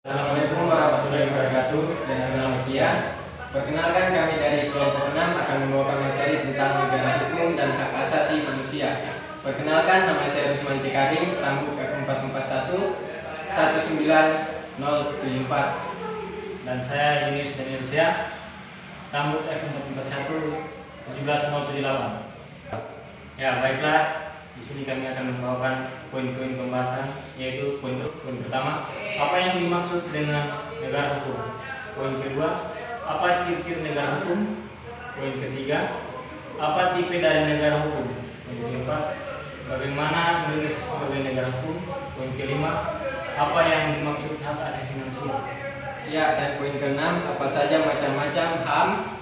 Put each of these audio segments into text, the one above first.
Assalamualaikum warahmatullahi wabarakatuh dan selamat siang. Perkenalkan, kami dari kelompok 6 akan membawakan materi tentang negara hukum dan hak asasi manusia. Perkenalkan, nama saya Rusman Tikarim, stambuk F441 19074. Dan saya Yunus Daniel Syah, stambuk F441 17078. Ya, baiklah. Di sini kami akan membawakan poin-poin pembahasan, yaitu poin pertama, apa yang dimaksud dengan negara hukum. Poin kedua, apa ciri-ciri negara hukum. Poin ketiga, apa tipe dari negara hukum. Poin keempat, bagaimana Indonesia sebagai negara hukum. Poin kelima, apa yang dimaksud hak asasi manusia. Ya, dan poin keenam, apa saja macam-macam HAM.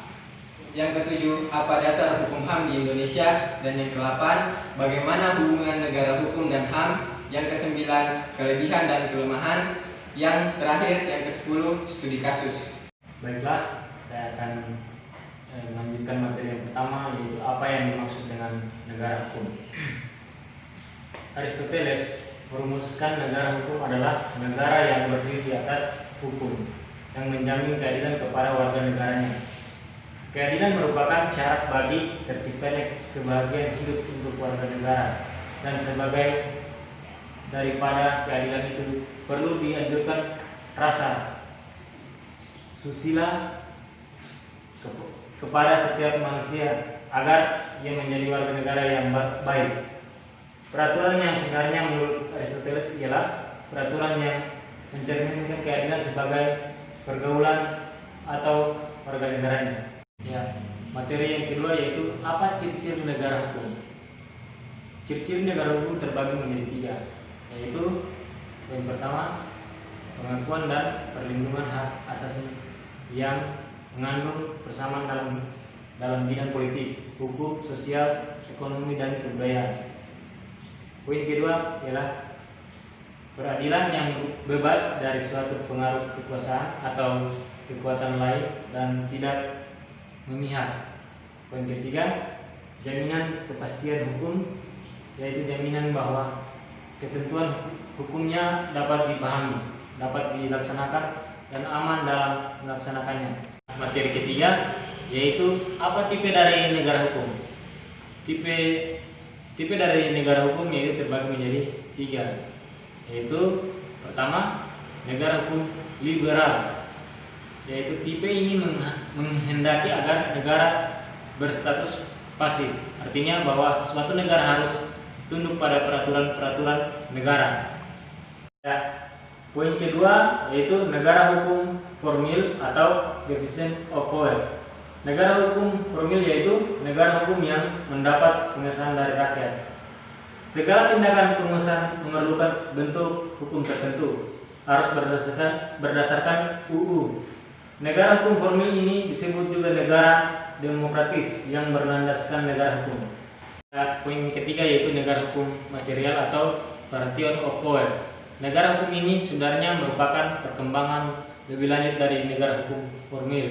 Yang ketujuh, apa dasar hukum HAM di Indonesia. Dan yang kedelapan, bagaimana hubungan negara hukum dan HAM. Yang kesembilan, kelebihan dan kelemahan. Yang terakhir, yang ke-10, studi kasus. Baiklah, saya akan melanjutkan materi yang pertama, yaitu apa yang dimaksud dengan negara hukum. Aristoteles merumuskan negara hukum adalah negara yang berdiri di atas hukum, yang menjamin keadilan kepada warga negaranya. Keadilan merupakan syarat bagi terciptanya kebahagiaan hidup untuk warga negara, dan sebagai daripada keadilan itu perlu dianjurkan rasa susila kepada setiap manusia agar ia menjadi warga negara yang baik. Peraturan yang sebenarnya menurut Aristoteles ialah peraturan yang mencerminkan keadilan sebagai pergaulan atau warga negaranya. Ya, materi yang kedua yaitu apa ciri-ciri negara hukum. Ciri-ciri negara hukum terbagi menjadi tiga, yaitu yang pertama, pengakuan dan perlindungan hak asasi yang mengandung persamaan dalam bidang politik, hukum, sosial, ekonomi, dan kebudayaan. Poin kedua ialah peradilan yang bebas dari suatu pengaruh kekuasaan atau kekuatan lain dan tidak memihak. Poin ketiga, jaminan kepastian hukum, yaitu jaminan bahwa ketentuan hukumnya dapat dipahami, dapat dilaksanakan, dan aman dalam melaksanakannya. Materi ketiga yaitu apa tipe dari negara hukum. Tipe dari negara hukum yaitu terbagi menjadi tiga, yaitu pertama, negara hukum liberal, yaitu tipe ini menghendaki agar negara berstatus pasif, artinya bahwa suatu negara harus tunduk pada peraturan-peraturan negara. Ya, poin kedua yaitu negara hukum formil atau division of power. Negara hukum formil yaitu negara hukum yang mendapat pengesahan dari rakyat. Segala tindakan pengusahaan memerlukan bentuk hukum tertentu, harus berdasarkan UU. Negara hukum formil ini disebut juga negara demokratis yang berlandaskan negara hukum. Poin ketiga yaitu negara hukum material atau partition of power. Negara hukum ini sebenarnya merupakan perkembangan lebih lanjut dari negara hukum formil.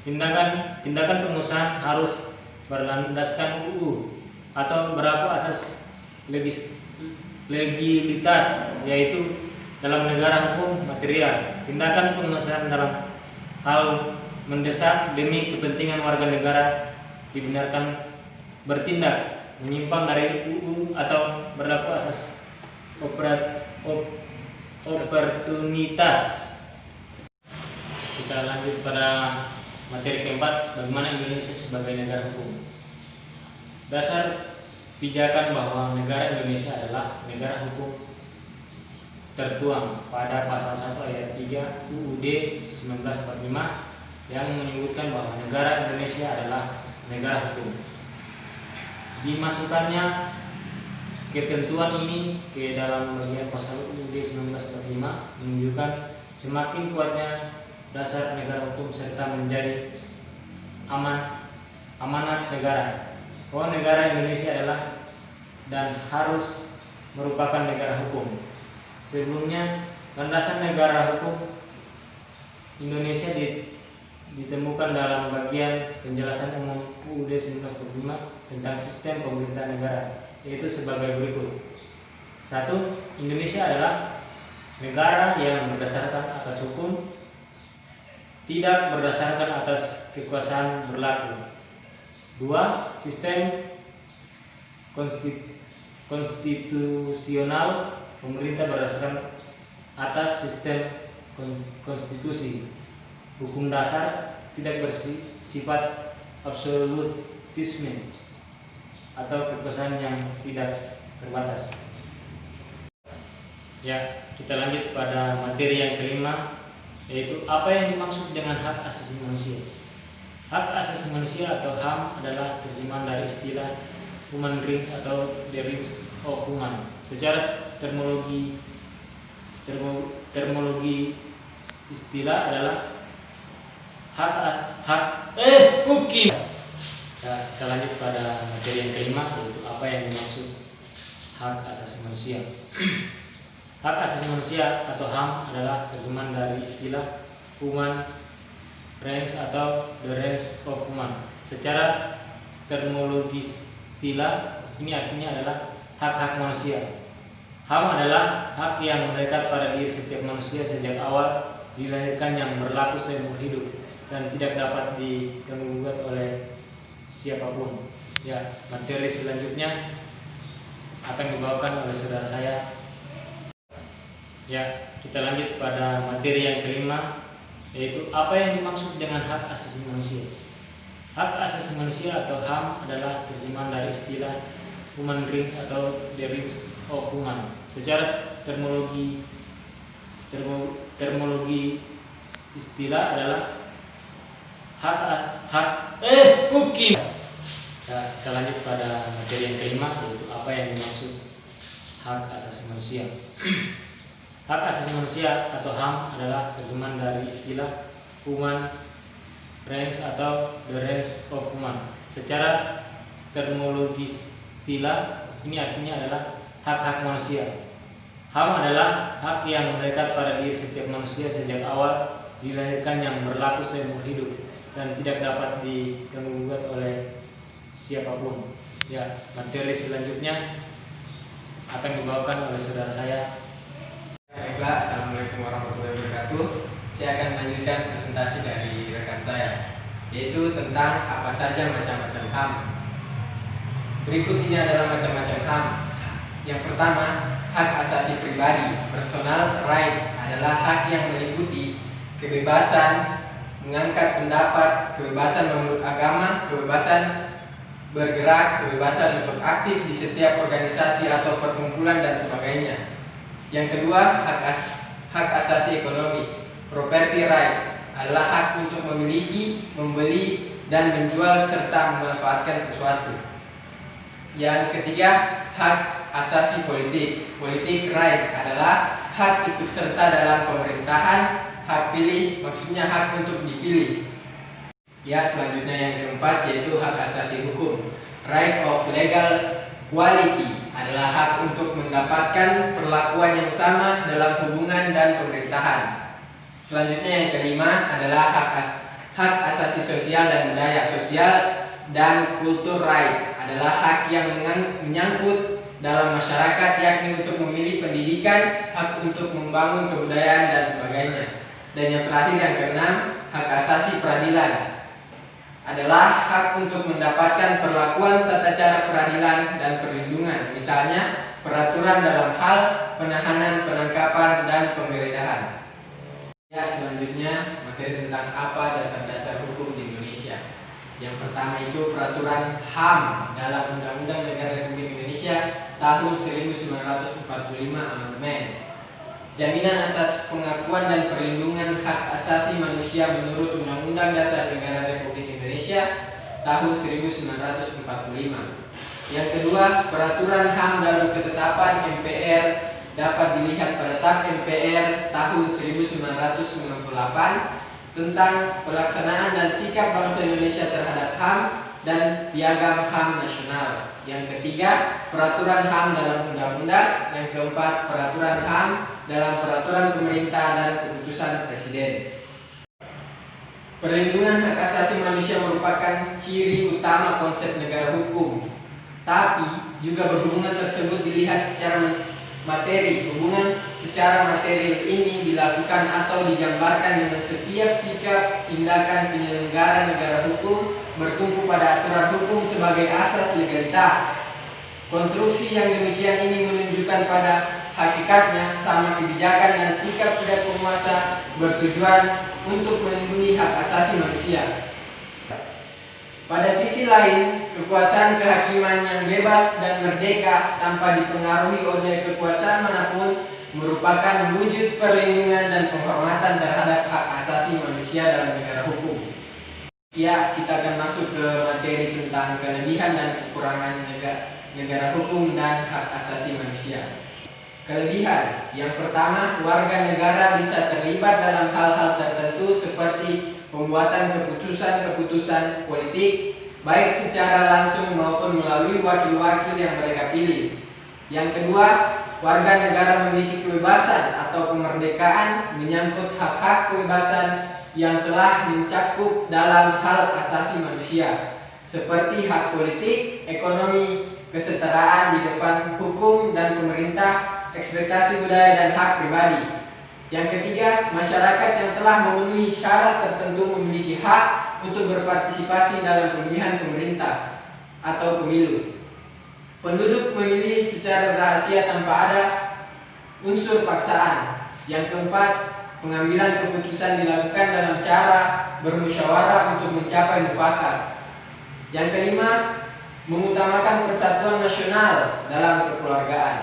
Tindakan pengusahaan harus berlandaskan UU atau berlaku asas legalitas, yaitu dalam negara hukum material. Tindakan pengusahaan dalam hal mendesak demi kepentingan warga negara dibenarkan bertindak menyimpang dari UU atau berlaku asas oportunitas. Kita lanjut pada materi keempat, bagaimana Indonesia sebagai negara hukum. Dasar pijakan bahwa negara Indonesia adalah negara hukum tertuang pada pasal 1 ayat 3 UUD 1945 yang menyebutkan bahwa negara Indonesia adalah negara hukum. Dimasukkannya ketentuan ini ke dalam bagian pasal UUD 1945 menunjukkan semakin kuatnya dasar negara hukum serta menjadi amanat negara bahwa negara Indonesia adalah dan harus merupakan negara hukum. Sebelumnya, landasan negara hukum Indonesia ditemukan dalam bagian penjelasan umum UUD 1945 tentang sistem pemerintahan negara, yaitu sebagai berikut. 1. Indonesia adalah negara yang berdasarkan atas hukum, tidak berdasarkan atas kekuasaan berlaku. 2. Sistem konstitusional, pemerintah berdasarkan atas sistem konstitusi. Hukum dasar tidak bersifat absolutisme atau kekuasaan yang tidak terbatas. Ya, kita lanjut pada materi yang kelima, yaitu apa yang dimaksud dengan hak asasi manusia. Hak asasi manusia atau HAM adalah terjemahan dari istilah human rights atau the rights of human. Secara terminologi istilah adalah hukum. Ya, kita lanjut pada materi yang kelima, yaitu apa yang dimaksud hak asasi manusia. Hak asasi manusia atau HAM adalah terjemahan dari istilah human rights atau the rights of human. Secara terminologi istilah ini artinya adalah hak-hak manusia. HAM adalah hak yang melekat pada diri setiap manusia sejak awal dilahirkan, yang berlaku seumur hidup dan tidak dapat diganggu-gugat oleh siapapun. Ya, materi selanjutnya akan dibawakan oleh saudara saya. Ya, kita lanjut pada materi yang kelima, yaitu apa yang dimaksud dengan hak asasi manusia. Hak asasi manusia atau HAM adalah terjemahan dari istilah human rights atau the rights of human. Secara terminologi istilah adalah hukum. Ya, kita lanjut pada materi yang kelima, yaitu apa yang dimaksud hak asasi manusia. Hak asasi manusia atau HAM adalah terjemahan dari istilah human rights atau the rights of human. Secara terminologi istilah ini artinya adalah hak-hak manusia. HAM adalah hak yang melekat pada diri setiap manusia sejak awal dilahirkan, yang berlaku seumur hidup dan tidak dapat diganggu-gugat oleh siapapun. Ya, materi selanjutnya akan dibawakan oleh saudara saya. Baiklah, assalamualaikum warahmatullahi wabarakatuh. Saya akan melanjutkan presentasi dari rekan saya, yaitu tentang apa saja macam-macam HAM. Berikut ini adalah macam-macam HAM. Yang pertama, hak asasi pribadi, personal right, adalah hak yang meliputi kebebasan mengangkat pendapat, kebebasan menurut agama, kebebasan bergerak, kebebasan untuk aktif di setiap organisasi atau perkumpulan dan sebagainya. Yang kedua, hak asasi ekonomi, property right, adalah hak untuk memiliki, membeli, dan menjual serta memanfaatkan sesuatu. Yang ketiga, hak asasi politik, politik right, adalah hak ikut serta dalam pemerintahan, hak pilih, maksudnya hak untuk dipilih. Ya, selanjutnya yang keempat, yaitu hak asasi hukum, right of legal quality, adalah hak untuk mendapatkan perlakuan yang sama dalam hubungan dan pemerintahan. Selanjutnya yang kelima adalah hak asasi sosial dan budaya, sosial dan kultur right, adalah hak yang menyangkut dalam masyarakat, yakni untuk memilih pendidikan, hak untuk membangun kebudayaan dan sebagainya. Dan yang terakhir yang keenam, hak asasi peradilan, adalah hak untuk mendapatkan perlakuan tata cara peradilan dan perlindungan, misalnya peraturan dalam hal penahanan, penangkapan, dan penggeledahan. Ya, selanjutnya materi tentang apa dasar-dasar hukum di Indonesia. Yang pertama itu peraturan HAM dalam Undang-Undang Negara Republik Indonesia tahun 1945 amandemen. Jaminan atas pengakuan dan perlindungan hak asasi manusia menurut Undang-Undang Dasar Negara Republik Indonesia tahun 1945. Yang kedua, peraturan HAM dalam ketetapan MPR dapat dilihat pada TAP MPR tahun 1998 tentang pelaksanaan dan sikap bangsa Indonesia terhadap HAM dan Piagam HAM Nasional. Yang ketiga, peraturan HAM dalam undang-undang. Yang keempat, peraturan HAM dalam peraturan pemerintah dan keputusan presiden. Perlindungan hak asasi manusia merupakan ciri utama konsep negara hukum. Tapi juga berhubungan tersebut dilihat secara materi. Hubungan secara material ini dilakukan atau digambarkan dengan setiap sikap tindakan penyelenggara negara hukum bertumpu pada aturan hukum sebagai asas legalitas. Konstruksi yang demikian ini menunjukkan pada hakikatnya sama kebijakan dan sikap tidak penguasa bertujuan untuk melindungi hak asasi manusia. Pada sisi lain, kekuasaan kehakiman yang bebas dan merdeka tanpa dipengaruhi oleh kekuasaan manapun merupakan wujud perlindungan dan penghormatan terhadap hak asasi manusia dalam negara hukum. Ya, kita akan masuk ke materi tentang kelebihan dan kekurangan negara hukum dan hak asasi manusia. Kelebihan, yang pertama, warga negara bisa terlibat dalam hal-hal tertentu seperti pembuatan keputusan-keputusan politik, baik secara langsung maupun melalui wakil-wakil yang mereka pilih. Yang kedua, warga negara memiliki kebebasan atau kemerdekaan menyangkut hak-hak kebebasan yang telah mencakup dalam hal asasi manusia, seperti hak politik, ekonomi, kesetaraan di depan hukum dan pemerintah, ekspektasi budaya dan hak pribadi. Yang ketiga, masyarakat yang telah memenuhi syarat tertentu memiliki hak untuk berpartisipasi dalam pemilihan pemerintah atau pemilu. Penduduk memilih secara rahasia tanpa ada unsur paksaan. Yang keempat, pengambilan keputusan dilakukan dalam cara bermusyawarah untuk mencapai mufakat. Yang kelima, mengutamakan persatuan nasional dalam kekeluargaan.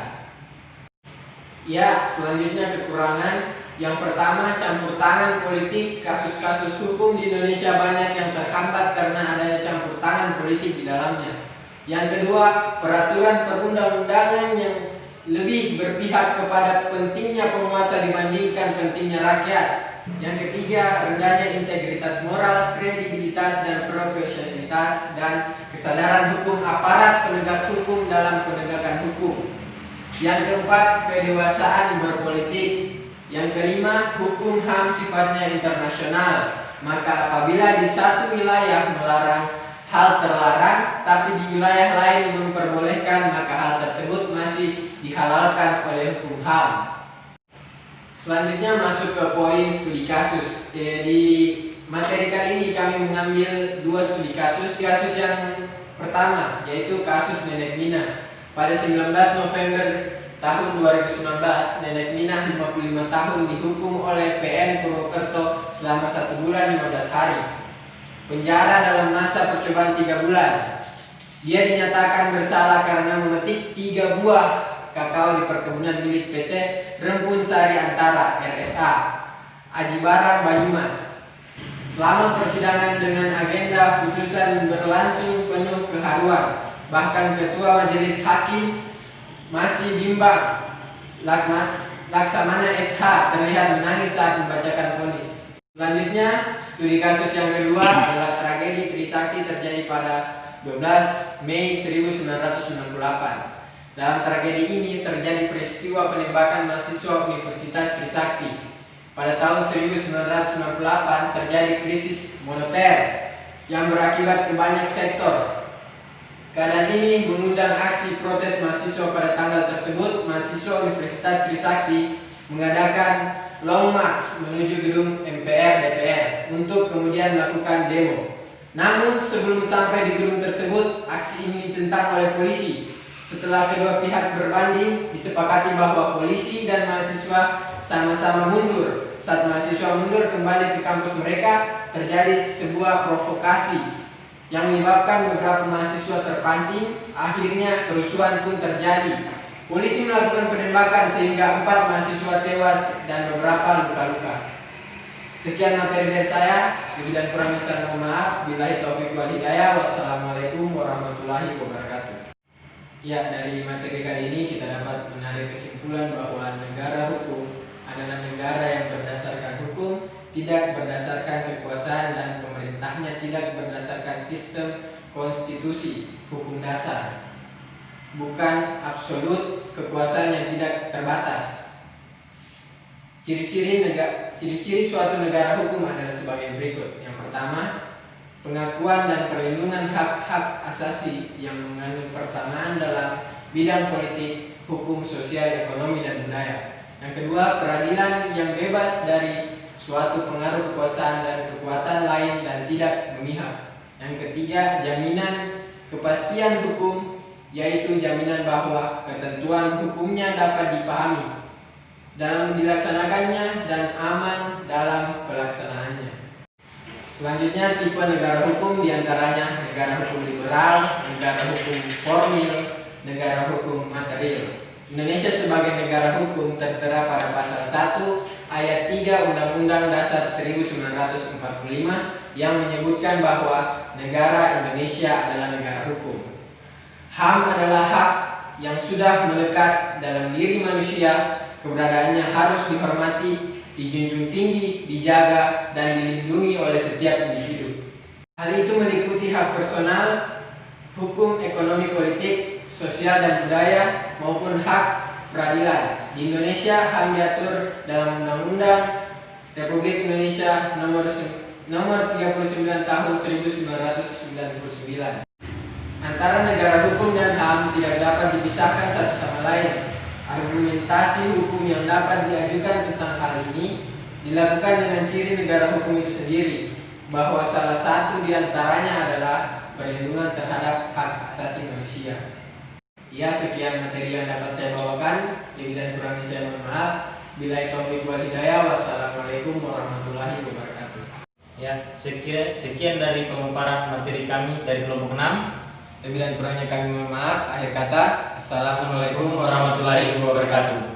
Ya, selanjutnya kekurangan. Yang pertama, campur tangan politik. Kasus-kasus hukum di Indonesia banyak yang terhambat karena adanya campur tangan politik di dalamnya. Yang kedua, peraturan perundang-undangan yang lebih berpihak kepada pentingnya penguasa dibandingkan pentingnya rakyat. Yang ketiga, rendahnya integritas moral, kredibilitas dan profesionalitas dan kesadaran hukum aparat penegak hukum dalam penegakan hukum. Yang keempat, kedewasaan berpolitik. Yang kelima, hukum HAM sifatnya internasional. Maka apabila di satu wilayah melarang hal terlarang, tapi di wilayah lain memperbolehkan, maka hal tersebut masih dihalalkan oleh hukum HAM. Selanjutnya masuk ke poin studi kasus. Di materi kali ini kami mengambil 2 studi kasus. Kasus yang pertama yaitu kasus Nenek Mina. Pada 19 November tahun 2019, Nenek Mina 55 tahun dihukum oleh PN Purwokerto selama 1 bulan 15 hari penjara dalam masa percobaan 3 bulan. Dia dinyatakan bersalah karena memetik 3 buah kakao di perkebunan milik PT Rempun Sari Antara RSA, Aji Barang Banyumas. Selama persidangan dengan agenda putusan berlangsung penuh keharuan, bahkan Ketua Majelis Hakim masih bimbang. Laksamana SH terlihat menangis saat membacakan vonis. Selanjutnya, studi kasus yang kedua adalah tragedi Trisakti terjadi pada 12 Mei 1998. Dalam tragedi ini terjadi peristiwa penembakan mahasiswa Universitas Trisakti. Pada tahun 1998 terjadi krisis moneter yang berakibat ke banyak sektor. Keadaan ini mengundang aksi protes mahasiswa. Pada tanggal tersebut, mahasiswa Universitas Trisakti mengadakan long march menuju gedung MPR DPR untuk kemudian melakukan demo. Namun sebelum sampai di gedung tersebut, aksi ini ditentang oleh polisi. Setelah kedua pihak berbanding, disepakati bahwa polisi dan mahasiswa sama-sama mundur. Saat mahasiswa mundur kembali ke kampus mereka, terjadi sebuah provokasi yang menyebabkan beberapa mahasiswa terpancing. Akhirnya kerusuhan pun terjadi. Polisi melakukan penembakan sehingga 4 mahasiswa tewas dan beberapa luka-luka. Sekian materi dari saya. Lebih dan kurangnya saya mohon maaf. Billahi taufiq wal hidayah. Wassalamualaikum warahmatullahi wabarakatuh. Ya, dari materi kali ini kita dapat menarik kesimpulan bahwa negara hukum adalah negara yang berdasarkan hukum, tidak berdasarkan kekuasaan, dan pemerintahnya tidak berdasarkan sistem konstitusi hukum dasar, bukan absolut kekuasaan yang tidak terbatas. Ciri-ciri suatu negara hukum adalah sebagai berikut. Yang pertama, pengakuan dan perlindungan hak-hak asasi yang mengandung persamaan dalam bidang politik, hukum, sosial, ekonomi, dan budaya. Yang kedua, peradilan yang bebas dari suatu pengaruh kekuasaan dan kekuatan lain dan tidak memihak. Yang ketiga, jaminan kepastian hukum, yaitu jaminan bahwa ketentuan hukumnya dapat dipahami dalam dilaksanakannya dan aman dalam pelaksanaannya. Selanjutnya, tipe negara hukum diantaranya negara hukum liberal, negara hukum formil, negara hukum material. Indonesia sebagai negara hukum tertera pada pasal 1 ayat 3 Undang-Undang Dasar 1945 yang menyebutkan bahwa negara Indonesia adalah negara hukum. HAM adalah hak yang sudah melekat dalam diri manusia, keberadaannya harus dihormati, dijunjung tinggi, dijaga, dan dilindungi oleh setiap individu. Hal itu meliputi hak personal, hukum ekonomi politik, sosial dan budaya, maupun hak peradilan. Di Indonesia, HAM diatur dalam Undang-Undang Republik Indonesia nomor 39 tahun 1999. Antara negara hukum dan HAM tidak dapat dipisahkan satu sama lain. Argumentasi hukum yang dapat diajukan tentang hal ini dilakukan dengan ciri negara hukum itu sendiri, bahwa salah satu diantaranya adalah perlindungan terhadap hak asasi manusia. Ya, sekian materi yang dapat saya bawakan. Lebih dan kurangnya saya mohon maaf. Billahi taufiq wal hidayah. Wassalamualaikum warahmatullahi wabarakatuh. Ya, sekian dari pemaparan materi kami dari kelompok 6. Lebih dan kurangnya kami mohon maaf. Akhir kata, assalamualaikum warahmatullahi wabarakatuh.